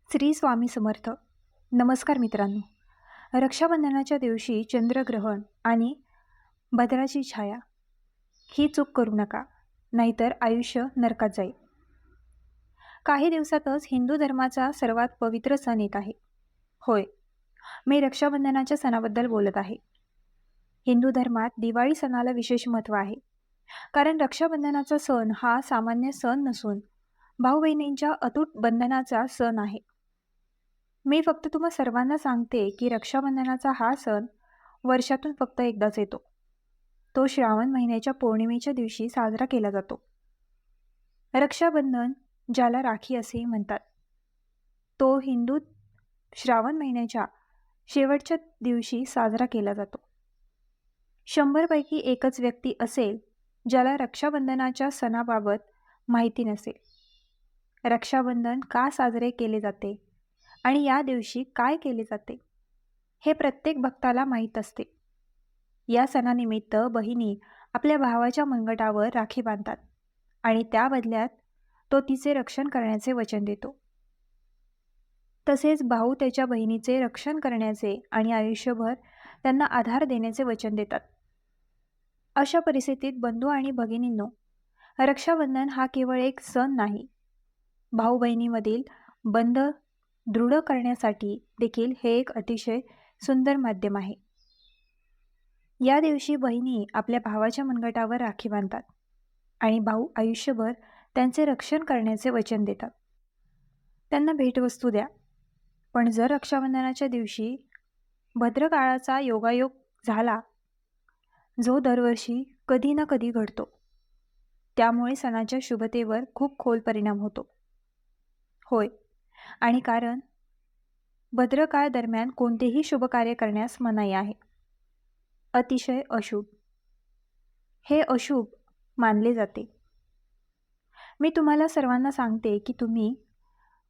श्री स्वामी समर्थ. नमस्कार मित्रांनो. रक्षाबंधनाच्या दिवशी चंद्रग्रहण आणि भद्राची छाया ही चूक करू नका, नाहीतर आयुष्य नरकात जाईल. काही दिवसातच हिंदू धर्माचा सर्वात पवित्र सण येत आहे. होय, मी रक्षाबंधनाच्या सणाबद्दल बोलत आहे. हिंदू धर्मात दिवाळी सणाला विशेष महत्त्व आहे, कारण रक्षाबंधनाचा सण हा सामान्य सण नसून भाऊ बहिणींच्या अतूट बंधनाचा सण आहे. मी फक्त तुम्हा सर्वांना सांगते की रक्षाबंधनाचा हा सण वर्षातून फक्त एकदाच येतो. तो श्रावण महिन्याच्या पौर्णिमेच्या दिवशी साजरा केला जातो. रक्षाबंधन, ज्याला राखी असेही म्हणतात, तो हिंदू श्रावण महिन्याच्या शेवटच्या दिवशी साजरा केला जातो. 100 पैकी एकच व्यक्ती असेल ज्याला रक्षाबंधनाच्या सणाबाबत माहिती नसेल. रक्षाबंधन का साजरे केले जाते आणि या दिवशी काय केले जाते हे प्रत्येक भक्ताला माहीत असते. या सणानिमित्त बहिणी आपल्या भावाच्या मनगटावर राखी बांधतात आणि त्या बदल्यात तो तिचे रक्षण करण्याचे वचन देतो. तसेच भाऊ त्याच्या बहिणीचे रक्षण करण्याचे आणि आयुष्यभर त्यांना आधार देण्याचे वचन देतात. अशा परिस्थितीत बंधू आणि भगिनींनो, रक्षाबंधन हा केवळ एक सण नाही, भाऊ बहिणीमधील बंध दृढ करण्यासाठी देखील हे एक अतिशय सुंदर माध्यम आहे. या दिवशी बहिणी आपल्या भावाच्या मनगटावर राखी बांधतात आणि भाऊ आयुष्यभर त्यांचे रक्षण करण्याचे वचन देतात. त्यांना भेटवस्तू द्या. पण जर रक्षाबंधनाच्या दिवशी भद्रकाळाचा योगायोग झाला, जो दरवर्षी कधी ना कधी घडतो, त्यामुळे सणाच्या शुभतेवर खूप खोल परिणाम होतो. होय, आणि कारण भद्रकाळ दरम्यान कोणतेही शुभ कार्य करण्यास मनाई आहे. अतिशय अशुभ, हे अशुभ मानले जाते. मी तुम्हाला सर्वांना सांगते की तुम्ही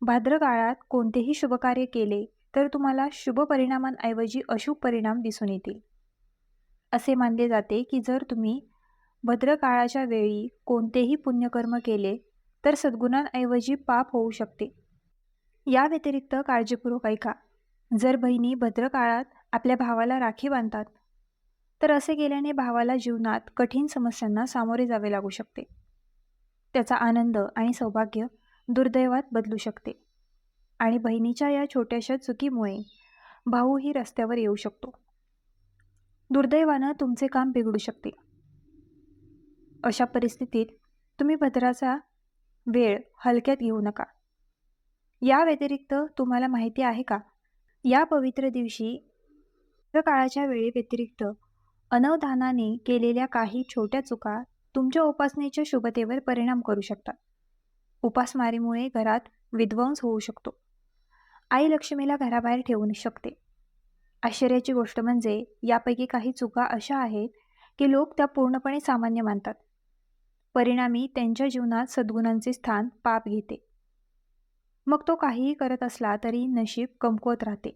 भाद्रकाळात कोणतेही शुभ कार्य केले तर तुम्हाला शुभ परिणामांऐवजी अशुभ परिणाम दिसून येतील. असे मानले जाते की जर तुम्ही भद्रकाळाच्या वेळी कोणतेही पुण्यकर्म केले तर सद्गुणांऐवजी पाप होऊ शकते. या व्यतिरिक्त काळजीपूर्वक ऐका. जर बहिणी भद्रकाळात आपल्या भावाला राखी बांधतात तर असे केल्याने भावाला जीवनात कठीण समस्यांना सामोरे जावे लागू शकते. त्याचा आनंद आणि सौभाग्य दुर्दैवात बदलू शकते आणि बहिणीच्या या छोट्याशा चुकीमुळे भाऊही रस्त्यावर येऊ शकतो. दुर्दैवानं तुमचे काम बिघडू शकते. अशा परिस्थितीत तुम्ही भद्राचा वेळ हलक्यात घेऊ नका. या व्यतिरिक्त तुम्हाला माहिती आहे का, या पवित्र दिवशी काळाच्या वेळे व्यतिरिक्त अनवधानाने केलेल्या काही छोट्या चुका तुमच्या उपासनेच्या शुभतेवर परिणाम करू शकतात. उपासमारीमुळे घरात विध्वंस होऊ शकतो. आई लक्ष्मीला घराबाहेर ठेवू शकते. आश्चर्याची गोष्ट म्हणजे यापैकी काही चुका अशा आहेत की लोक त्या पूर्णपणे सामान्य मानतात. परिणामी त्यांच्या जीवनात सद्गुणांचे स्थान पाप घेते. मग तो काहीही करत असला तरी नशीब कमकुवत राहते.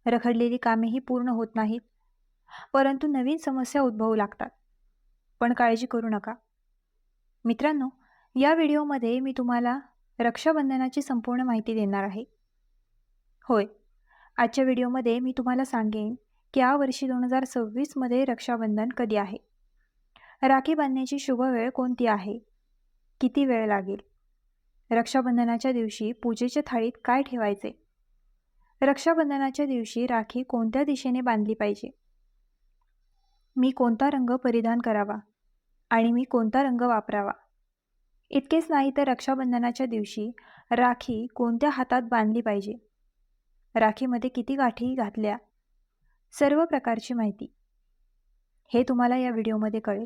रखडलेली कामेही पूर्ण होत नाहीत, परंतु नवीन समस्या उद्भवू लागतात. पण काळजी करू नका मित्रांनो. या व्हिडिओमध्ये मी तुम्हाला रक्षाबंधनाची संपूर्ण माहिती देणार आहे. होय, आजच्या व्हिडिओमध्ये मी तुम्हाला सांगेन की यावर्षी 2026मध्ये रक्षाबंधन कधी आहे, राखी बांधण्याची शुभ वेळ कोणती आहे, किती वेळ लागेल, रक्षाबंधनाच्या दिवशी पूजेच्या थाळीत काय ठेवायचे, रक्षाबंधनाच्या दिवशी राखी कोणत्या दिशेने बांधली पाहिजे, मी कोणता रंग परिधान करावा आणि मी कोणता रंग वापरावा. इतकेच नाही तर रक्षाबंधनाच्या दिवशी राखी कोणत्या हातात बांधली पाहिजे, राखीमध्ये किती गाठी घातल्या, सर्व प्रकारची माहिती हे तुम्हाला या व्हिडिओमध्ये कळेल.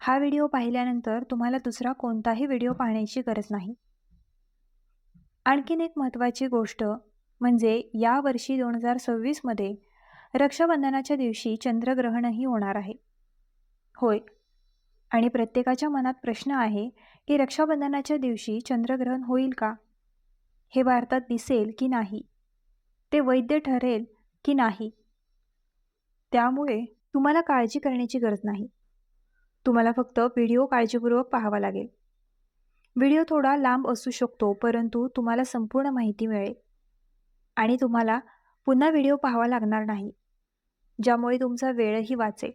हा व्हिडिओ पाहिल्यानंतर तुम्हाला दुसरा कोणताही व्हिडिओ पाहण्याची गरज नाही. आणखीन एक महत्त्वाची गोष्ट म्हणजे यावर्षी 2026मध्ये रक्षाबंधनाच्या दिवशी चंद्रग्रहणही होणार आहे. होय, आणि प्रत्येकाच्या मनात प्रश्न आहे की रक्षाबंधनाच्या दिवशी चंद्रग्रहण होईल का, हे भारतात दिसेल की नाही, ते वैध ठरेल की नाही. त्यामुळे तुम्हाला काळजी करण्याची गरज नाही. तुम्हाला फक्त व्हिडिओ काळजीपूर्वक पाहावा लागेल. व्हिडिओ थोडा लांब असू शकतो, परंतु तुम्हाला संपूर्ण माहिती मिळेल आणि तुम्हाला पुन्हा व्हिडिओ पाहावा लागणार नाही, ज्यामुळे तुमचा वेळही वाचेल.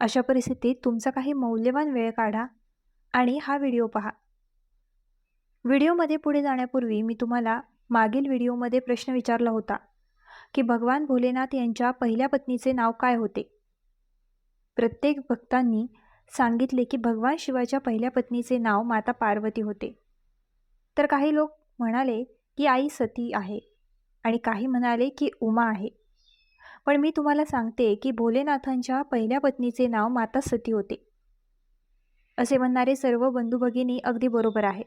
अशा परिस्थितीत तुमचा काही मौल्यवान वेळ काढा आणि हा व्हिडिओ पहा. व्हिडिओमध्ये पुढे जाण्यापूर्वी मी तुम्हाला मागील व्हिडिओमध्ये प्रश्न विचारला होता की भगवान भोलेनाथ यांच्या पहिल्या पत्नीचे नाव काय होते. प्रत्येक भक्तांनी सांगितले की भगवान शिवाच्या पहिल्या पत्नीचे नाव माता पार्वती होते. तर काही लोक म्हणाले की आई सती आहे आणि काही म्हणाले की उमा आहे. पण मी तुम्हाला सांगते की भोलेनाथांच्या पहिल्या पत्नीचे नाव माता सती होते. असे म्हणणारे सर्व बंधू भगिनी अगदी बरोबर आहे.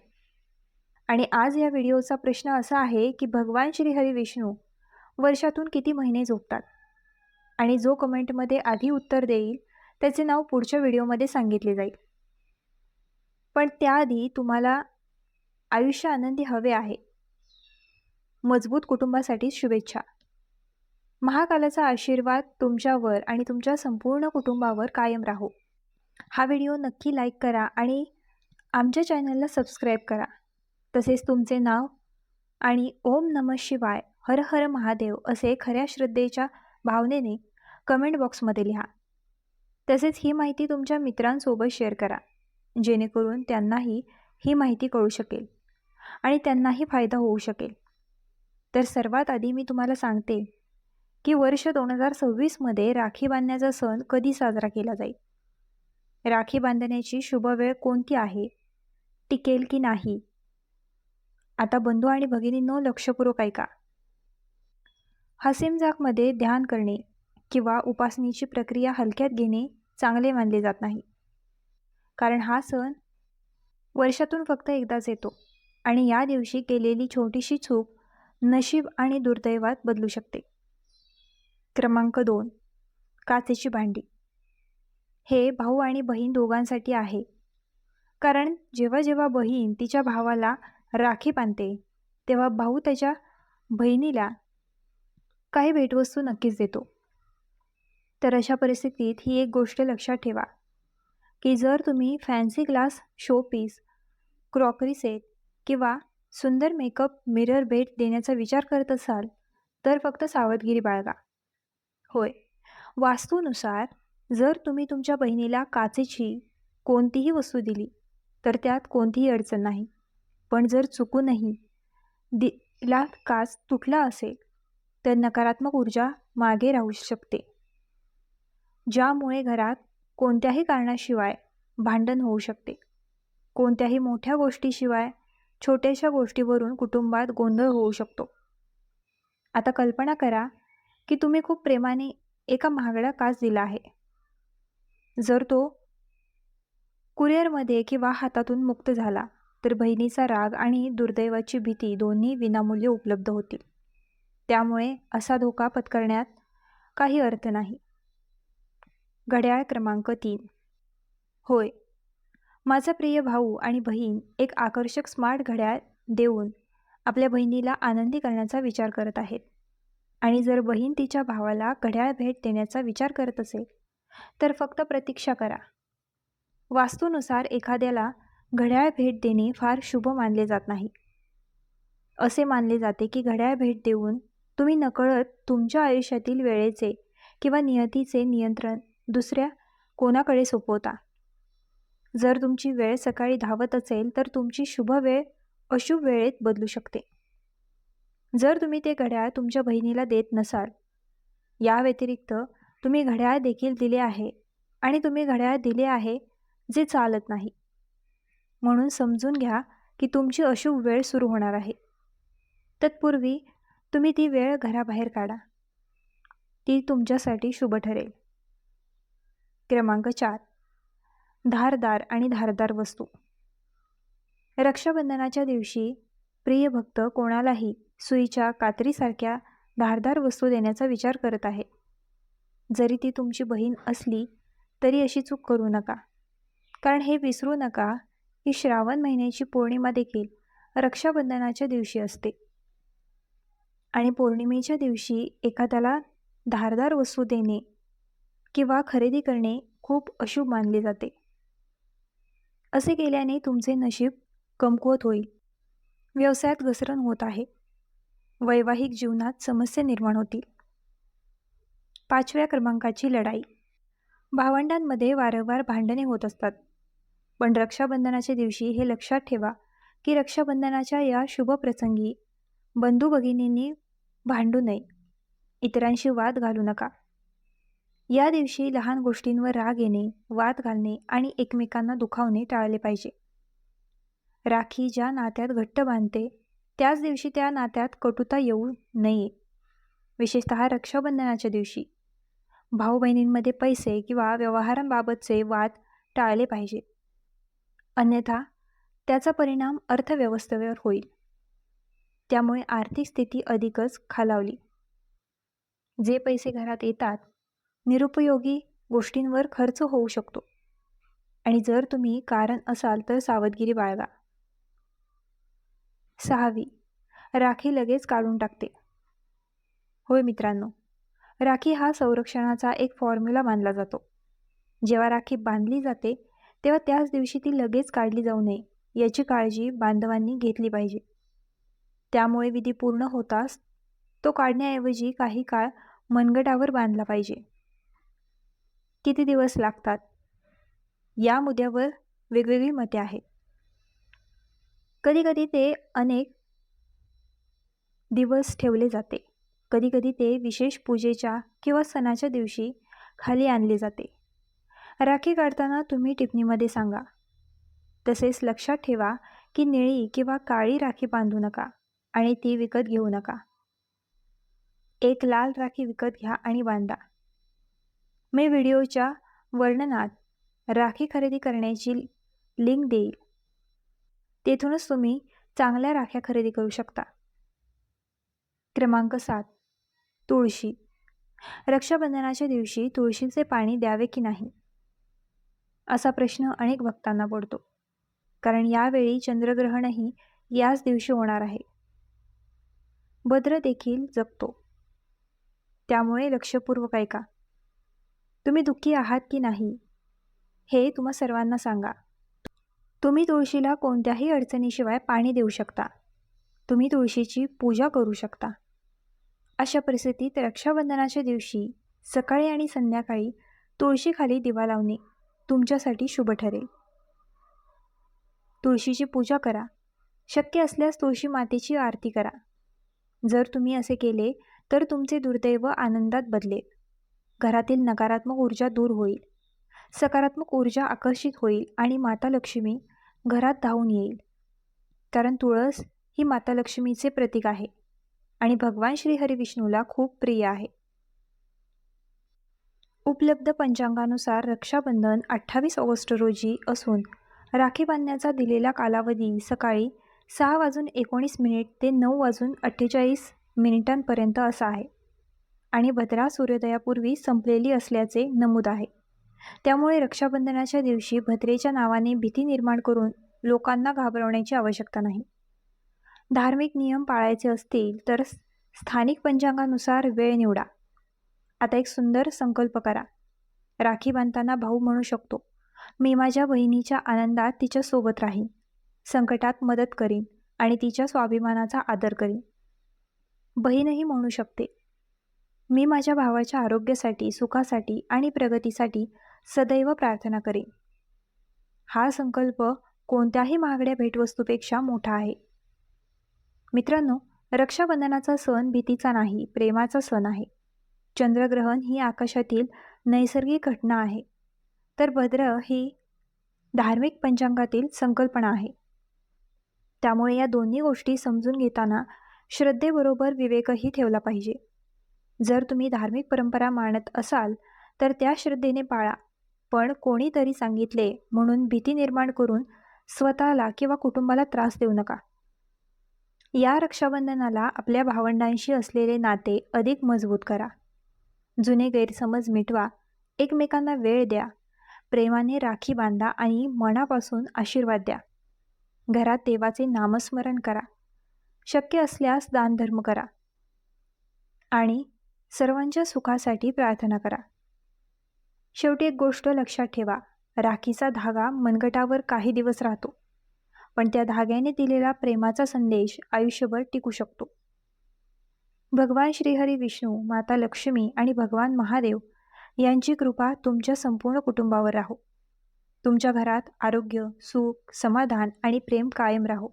आणि आज या व्हिडिओचा प्रश्न असा आहे की भगवान श्री हरी विष्णू वर्षातून किती महिने झोपतात, आणि जो कमेंटमध्ये आधी उत्तर देईल त्याचे नाव पुढच्या व्हिडिओमध्ये सांगितले जाईल. पण त्याआधी तुम्हाला आयुष्य आनंदी हवे आहे, मजबूत कुटुंबासाठी शुभेच्छा. महाकालाचा आशीर्वाद तुमच्यावर आणि तुमच्या संपूर्ण कुटुंबावर कायम राहो. हा व्हिडिओ नक्की लाईक करा आणि आमच्या चॅनलला सबस्क्राईब करा. तसेच तुमचे नाव आणि ओम नमः शिवाय, हर हर महादेव असे खऱ्या श्रद्धेच्या भावनेने कमेंट बॉक्समध्ये लिहा. तसेच ही माहिती तुमच्या मित्रांसोबत शेअर करा, जेणेकरून त्यांनाही ही माहिती कळू शकेल आणि त्यांनाही फायदा होऊ शकेल. तर सर्वात आधी मी तुम्हाला सांगते की वर्ष 2026मध्ये राखी बांधण्याचा सण कधी साजरा केला जाईल. राखी बांधण्याची शुभ वेळ कोणती आहे, टिकेल की नाही. आता बंधू आणि भगिनींनो, लक्षपूर्वक ऐका. हसीमजाकमध्ये ध्यान करणे किंवा उपासनेची प्रक्रिया हलक्यात घेणे चांगले मानले जात नाही, कारण हा सण वर्षातून फक्त एकदाच येतो आणि या दिवशी केलेली छोटीशी चूक नशीब आणि दुर्दैवात बदलू शकते. क्रमांक 2, काचेची भांडी. हे भाऊ आणि बहीण दोघांसाठी आहे, कारण जेव्हा जेव्हा बहीण तिच्या भावाला राखी बांधते तेव्हा भाऊ त्याच्या बहिणीला काही भेटवस्तू नक्कीच देतो. तर अशा परिस्थितीत ही एक गोष्ट लक्षात ठेवा की जर तुम्ही fancy glass showpiece, crockery set किंवा सुंदर मेकअप मिरर भेट देण्याचा विचार करत असाल तर फक्त सावधगिरी बाळगा. होय, वास्तूनुसार जर तुम्ही तुमच्या बहिणीला काचेची कोणतीही वस्तू दिली तर त्यात कोणतीही अडचण नाही. पण जर चुकूनही दिला काच तुटला असेल तर नकारात्मक ऊर्जा मागे राहू शकते, ज्यामुळे घरात कोणत्याही कारणाशिवाय भांडण होऊ शकते. कोणत्याही मोठ्या गोष्टीशिवाय छोट्याशा गोष्टीवरून कुटुंबात गोंधळ होऊ शकतो. आता कल्पना करा की तुम्ही खूप प्रेमाने एका महागडा काच दिला आहे. जर तो कुरिअरमध्ये किंवा हातातून मुक्त झाला तर बहिणीचा राग आणि दुर्दैवाची भीती दोन्ही विनामूल्य उपलब्ध होतील. त्यामुळे असा धोका पत्करण्यात काही अर्थ नाही. घड्याळ क्रमांक 3. होय, माझा प्रिय भाऊ आणि बहीण एक आकर्षक स्मार्ट घड्याळ देऊन आपल्या बहिणीला आनंदी करण्याचा विचार करत आहेत. आणि जर बहीण तिच्या भावाला घड्याळ भेट देण्याचा विचार करत असेल तर फक्त प्रतीक्षा करा. वास्तूनुसार एखाद्याला घड्याळ भेट देणे फार शुभ मानले जात नाही. असे मानले जाते की घड्याळ भेट देऊन तुम्ही नकळत तुमच्या आयुष्यातील वेळेचे किंवा नियतीचे नियंत्रण दुसऱ्या कोणाकडे सोपवता. जर तुमची वेळ सकाळी धावत असेल तर तुमची शुभ वेळ अशुभ वेळेत बदलू शकते. जर तुम्ही ते घड्याळ तुमच्या बहिणीला देत नसाल, या व्यतिरिक्त तुम्ही घड्याळ देखील दिले आहे आणि तुम्ही घड्याळ दिले आहे जे चालत नाही, म्हणून समजून घ्या की तुमची अशुभ वेळ सुरू होणार आहे. तत्पूर्वी तुम्ही ती वेळ घराबाहेर काढा, ती तुमच्यासाठी शुभ ठरेल. क्रमांक 4. धारदार आणि धारदार वस्तू. रक्षाबंधनाच्या दिवशी प्रिय भक्त कोणालाही सुईच्या कात्रीसारख्या धारदार वस्तू देण्याचा विचार करत आहे. जरी ती तुमची बहीण असली तरी अशी चूक करू नका, कारण हे विसरू नका की श्रावण महिन्याची पौर्णिमा देखील रक्षाबंधनाच्या दिवशी असते आणि पौर्णिमेच्या दिवशी एखाद्याला धारदार वस्तू देणे किंवा खरेदी करणे खूप अशुभ मानले जाते. असे केल्याने तुमचे नशीब कमकुवत होईल. व्यवसायात घसरण होत आहे. वैवाहिक जीवनात समस्या निर्माण होतील. 5व्या क्रमांकाची लढाई. भावंडांमध्ये वारंवार भांडणे होत असतात. पण रक्षाबंधनाच्या दिवशी हे लक्षात ठेवा की रक्षाबंधनाच्या या शुभ प्रसंगी बंधू भगिनींनी भांडू नये. इतरांशी वाद घालू नका. या दिवशी लहान गोष्टींवर राग येणे, वाद घालणे आणि एकमेकांना दुखावणे टाळले पाहिजे. राखी ज्या नात्यात घट्ट बांधते त्याच दिवशी त्या नात्यात कटुता येऊ नये. विशेषतः रक्षाबंधनाच्या दिवशी भाऊ बहिणींमध्ये पैसे किंवा व्यवहारांबाबतचे वाद टाळले पाहिजे. अन्यथा त्याचा परिणाम अर्थव्यवस्थेवर होईल. त्यामुळे आर्थिक स्थिती अधिकच खालावली. जे पैसे घरात येतात निरुपयोगी गोष्टींवर खर्च होऊ शकतो आणि जर तुम्ही कारण असाल तर सावधगिरी बाळगा. 6वी, राखी लगेच काढून टाकते. होय मित्रांनो, राखी हा संरक्षणाचा एक फॉर्म्युला मानला जातो. जेव्हा राखी बांधली जाते तेव्हा त्याच दिवशी ती लगेच काढली जाऊ नये याची काळजी बांधवांनी घेतली पाहिजे. त्यामुळे विधी पूर्ण होताच तो काढण्याऐवजी काही काळ मनगटावर बांधला पाहिजे. किती दिवस लागतात या मुद्द्यावर वेगवेगळी मते आहेत. कधीकधी ते अनेक दिवस ठेवले जाते. कधीकधी ते विशेष पूजेच्या किंवा सणाच्या दिवशी खाली आणले जाते. राखी काढताना तुम्ही टिप्पणीमध्ये सांगा. तसेच लक्षात ठेवा की निळी किंवा काळी राखी बांधू नका आणि ती विकत घेऊ नका. एक लाल राखी विकत घ्या आणि बांधा. मी व्हिडिओच्या वर्णनात राखी खरेदी करण्याची लिंक देईल. तेथूनच तुम्ही चांगल्या राख्या खरेदी करू शकता. क्रमांक 7, तुळशी. रक्षाबंधनाच्या दिवशी तुळशीचे पाणी द्यावे की नाही असा प्रश्न अनेक भक्तांना पडतो. कारण यावेळी चंद्रग्रहणही याच दिवशी होणार आहे. भद्र देखील जगतो. त्यामुळे लक्षपूर्वक ऐका. तुम्ही दुःखी आहात की नाही हे तुम्हा सर्वांना सांगा. तुम्ही तुळशीला कोणत्याही अडचणीशिवाय पाणी देऊ शकता. तुम्ही तुळशीची पूजा करू शकता. अशा परिस्थितीत रक्षाबंधनाच्या दिवशी सकाळी आणि संध्याकाळी तुळशीखाली दिवा लावणे तुमच्यासाठी शुभ ठरेल. तुळशीची पूजा करा. शक्य असल्यास तुळशी मातेची आरती करा. जर तुम्ही असे केले तर तुमचे दुर्दैव आनंदात बदलेल. घरातील नकारात्मक ऊर्जा दूर होईल. सकारात्मक ऊर्जा आकर्षित होईल आणि माता लक्ष्मी घरात धावून येईल. कारण तुळस ही माता लक्ष्मीचे प्रतीक आहे आणि भगवान श्री हरिविष्णूला खूप प्रिय आहे. उपलब्ध पंचांगानुसार रक्षाबंधन 28 ऑगस्ट रोजी असून राखी बांधण्याचा दिलेला कालावधी सकाळी 6:19 ते 9:48 पर्यंत असा आहे आणि भद्रा सूर्योदयापूर्वी संपलेली असल्याचे नमूद आहे. त्यामुळे रक्षाबंधनाच्या दिवशी भद्रेच्या नावाने भीती निर्माण करून लोकांना घाबरवण्याची आवश्यकता नाही. धार्मिक नियम पाळायचे असतील तर स्थानिक पंचांगानुसार वेळ निवडा. आता एक सुंदर संकल्प करा. राखी बांधताना भाऊ म्हणू शकतो, मी माझ्या बहिणीच्या आनंदात तिच्या सोबत राहीन, संकटात मदत करीन आणि तिच्या स्वाभिमानाचा आदर करीन. बहीणही म्हणू शकते, मी माझ्या भावाच्या आरोग्यासाठी, सुखासाठी आणि प्रगतीसाठी सदैव प्रार्थना करेन. हा संकल्प कोणत्याही महागड्या भेटवस्तूपेक्षा मोठा आहे. मित्रांनो, रक्षाबंधनाचा सण भीतीचा नाही, प्रेमाचा सण आहे. चंद्रग्रहण ही आकाशातील नैसर्गिक घटना आहे, तर भद्र ही धार्मिक पंचांगातील संकल्पना आहे. त्यामुळे या दोन्ही गोष्टी समजून घेताना श्रद्धेबरोबर विवेकही ठेवला पाहिजे. जर तुम्ही धार्मिक परंपरा मानत असाल तर त्या श्रद्धेने पाळा, पण कोणीतरी सांगितले म्हणून भीती निर्माण करून स्वतःला किंवा कुटुंबाला त्रास देऊ नका. या रक्षाबंधनाला आपल्या भावंडांशी असलेले नाते अधिक मजबूत करा. जुने गैरसमज मिटवा, एकमेकांना वेळ द्या, प्रेमाने राखी बांधा आणि मनापासून आशीर्वाद द्या. घरात देवाचे नामस्मरण करा. शक्य असल्यास दानधर्म करा आणि सर्वांच्या सुखासाठी प्रार्थना करा. शेवटी एक गोष्ट लक्षात ठेवा, राखीचा धागा मनगटावर काही दिवस राहतो, पण त्या धाग्याने दिलेला प्रेमाचा संदेश आयुष्यभर टिकू शकतो. भगवान श्रीहरी विष्णू, माता लक्ष्मी आणि भगवान महादेव यांची कृपा तुमच्या संपूर्ण कुटुंबावर राहो. तुमच्या घरात आरोग्य, सुख, समाधान आणि प्रेम कायम राहो.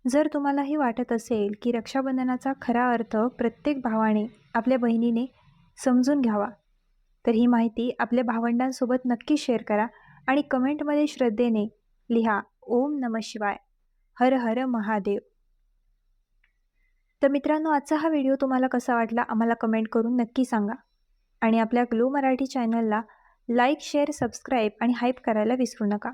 जर तुम्हालाही वाटत असेल की रक्षाबंधनाचा खरा अर्थ प्रत्येक भावाने आपल्या बहिणीने समजून घ्यावा, तर ही माहिती आपल्या भावंडांसोबत नक्की शेअर करा आणि कमेंटमध्ये श्रद्धेने लिहा, ओम नमः शिवाय, हर हर महादेव. तर मित्रांनो, आजचा हा व्हिडिओ तुम्हाला कसा वाटला आम्हाला कमेंट करून नक्की सांगा. आणि आपल्या ग्लो मराठी चॅनलला लाईक, शेअर, सबस्क्राईब आणि हाईप करायला विसरू नका.